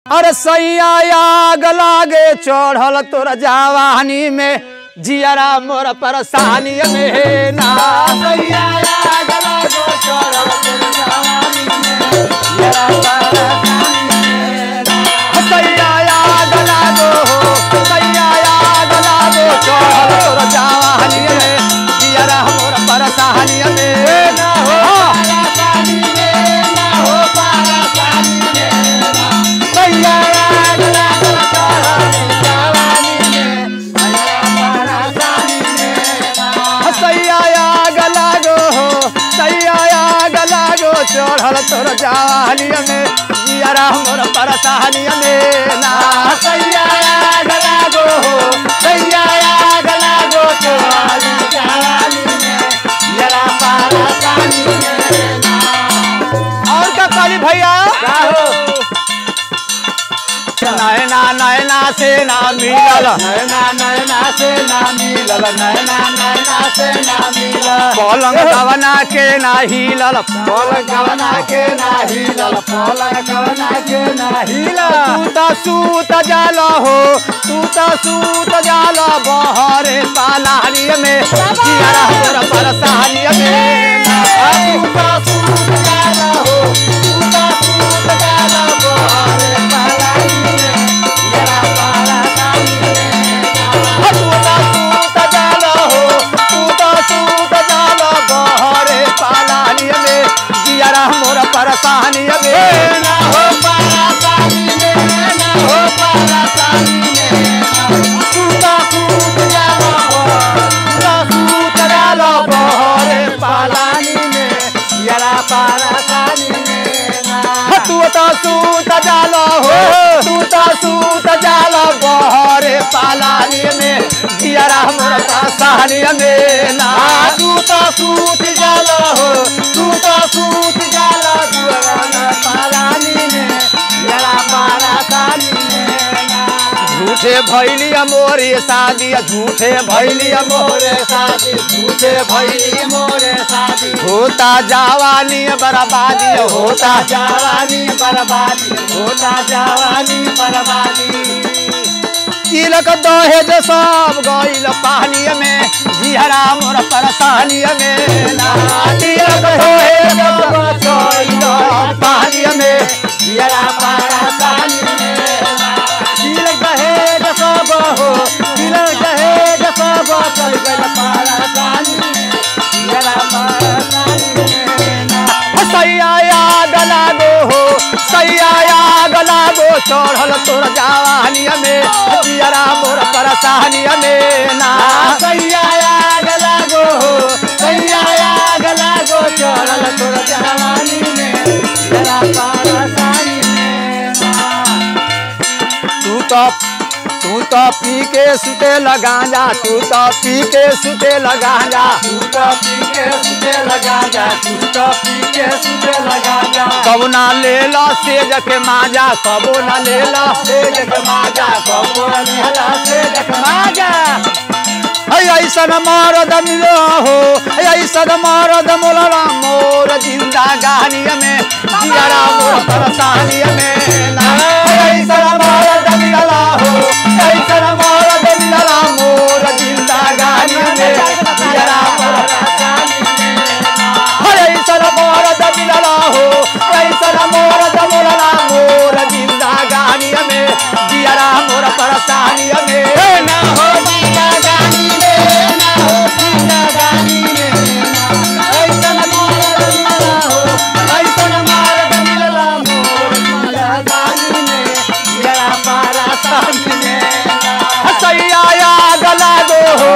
अरे सैया आग लागे चढ़ल तोर जवानी में जियरा मोर परेशानी में ना सैया आग लागे चढ़ल तोर जवानी में जियरा परेशानी में ना सैया आग लागो सैया आग लागो चढ़ल तोर जवानी में जियरा मोर परेशानी में ना हो परेशानी में ना हो परेशानी में ना सैया आग लागे चढ़ल जवानी में जियरा परेशानी में ना सैया आग लागो सैया आग लागो चढ़ल तोर जवानी में जियरा मोर परेशानी में ना सैया आग लागो सैया आग लागो चढ़ल जवानी में जियरा परेशानी में ना और का काली भैया का हो नैना नैना से ना मिलल नैना नैना से ना मिलल नैना नैना से ना मिलल पलंग गवना के ना हिलल पलंग गवना के ना हिलल पलंग गवना के ना हिलल तू त सूत जाल हो तू त सूत जाल बहरे पालानी में जियरा मोर परेशानी में तू तो सूत जाल हो तू तो सूत जाल बहरे पालानी में जियरा परेशानी में तू त सूत जाल हो तू त सूत जाल बहरे पालानी में जियरा मोर परेशानी में ना हो परेशानी में ना हो परेशानी में तू तो सूत जाल हो सूत जाल बहरे पालानी में जियरा परेशानी में ना तू त सूत जाल हो तू त सूत जाल बहरे पालानी में जियरा मोर परेशानी में ना तू तो सूत जाल हो तू तो सूत जाल दुआरा पालानी में जियरा परेशानी में ना झूठे भैली मोरे शादी झूठे भैली मोरे शादी झूठे भैली मोरे शादी होता जवानी बर्बादी होता जवानी बर्बादी होता जवानी बर्बादी तिलक दहेज सब गइल पानी में जियरा मोर परेशानी में ना तिलक दहेज सब गइल पानी में जियरा परेशानी में ना तिलक दहेज सब हो तिलक दहेज सब गइल परेशानी में जियरा परेशानी में ना सैया आग लागो हो सैया आग लागो चढ़ल तोर जवानी में जियरा मोर परेशानी में ना सैया आग लागो सैया आग लागो चढ़ल तोर जवानी में जियरा परेशानी में ना तू तो पी के सुते लगा जा तू तो पी के सुते लगा जा तू तो पी के सुते लगा जा तू तो पी के सुते लगा जा कबो ना ले लो सेज के माजा कबो ना ले लो सेज के माजा कबो लेला सेज के माजा ऐसन मरद मिलो हो ऐसन मरद मोलरा मोर जिंदगानी में जियरा मोर परेशानी में ना ऐसन मरद मिलला हो ऐसन मरद मिलला मोर जिंदगानी में जियरा परेशानी में ना ऐसन मरद मिलला हो ऐसन मरद मोलरा मोर जिंदगानी में जियरा मोर परेशानी में ना हो जिंदगानी में ना हो जिंदगानी में ना ऐसन मरद मिलला हो ऐसन मरद मिलला मोर जिंदगानी में जियरा परेशानी में ना सैया आग लागो हो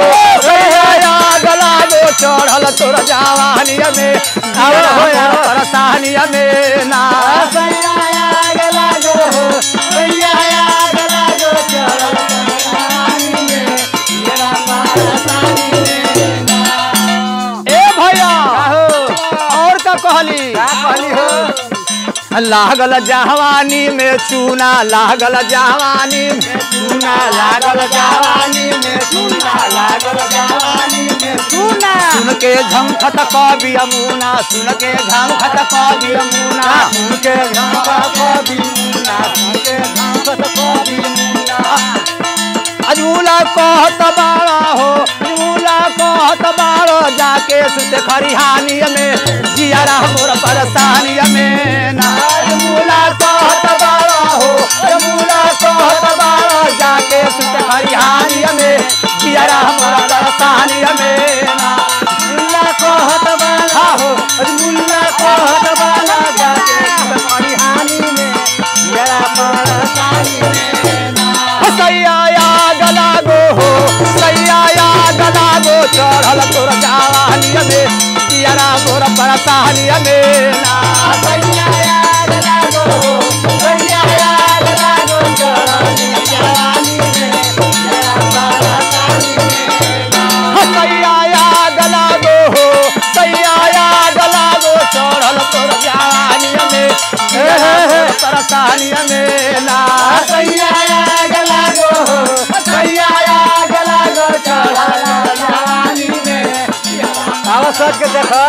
सैया आग लागो चढ़ल तोर जवानी में जियरा मोर परेशानी में ना सैया आग लागो सैया आग लागो चढ़ल जवानी में जियरा परेशानी में ना ए भैया और का कहली हो लागल जवानी में चूना लागल जवानी में चूना लागल जवानी में चूना लागल जवानी में चूना सुन के झमखत कवि अमुना सुन के झमखत कवि अमुना सुन के झमका कवि मुना सुन के जाके सुते खरिहानी में जियारा मोर परेशानी में ना मूला कहत बाड़ा हो मूला कहत बाड़ा जाके सुते खरिहानी में जियारा मोर परेशानी में ना मुल्ला कहत बाड़ा हो मुल्ला कहत बाड़ा जाके सुते खरिहानी में जियारा परेशानी में ना सैया गला गो हो सैया गला गो चढ़ल तोर जवानी में जियारा मोर परेशानी में ना सैया गला गो सैया गला गो चढ़ल जवानी में जियारा परेशानी में ना सैया गला गो हो सैया गला गो चढ़ल तोर जवानी में परेशानी में ना सैया गला गो सैया गला गो चढ़ल जवानी में आवाज सोच के देखो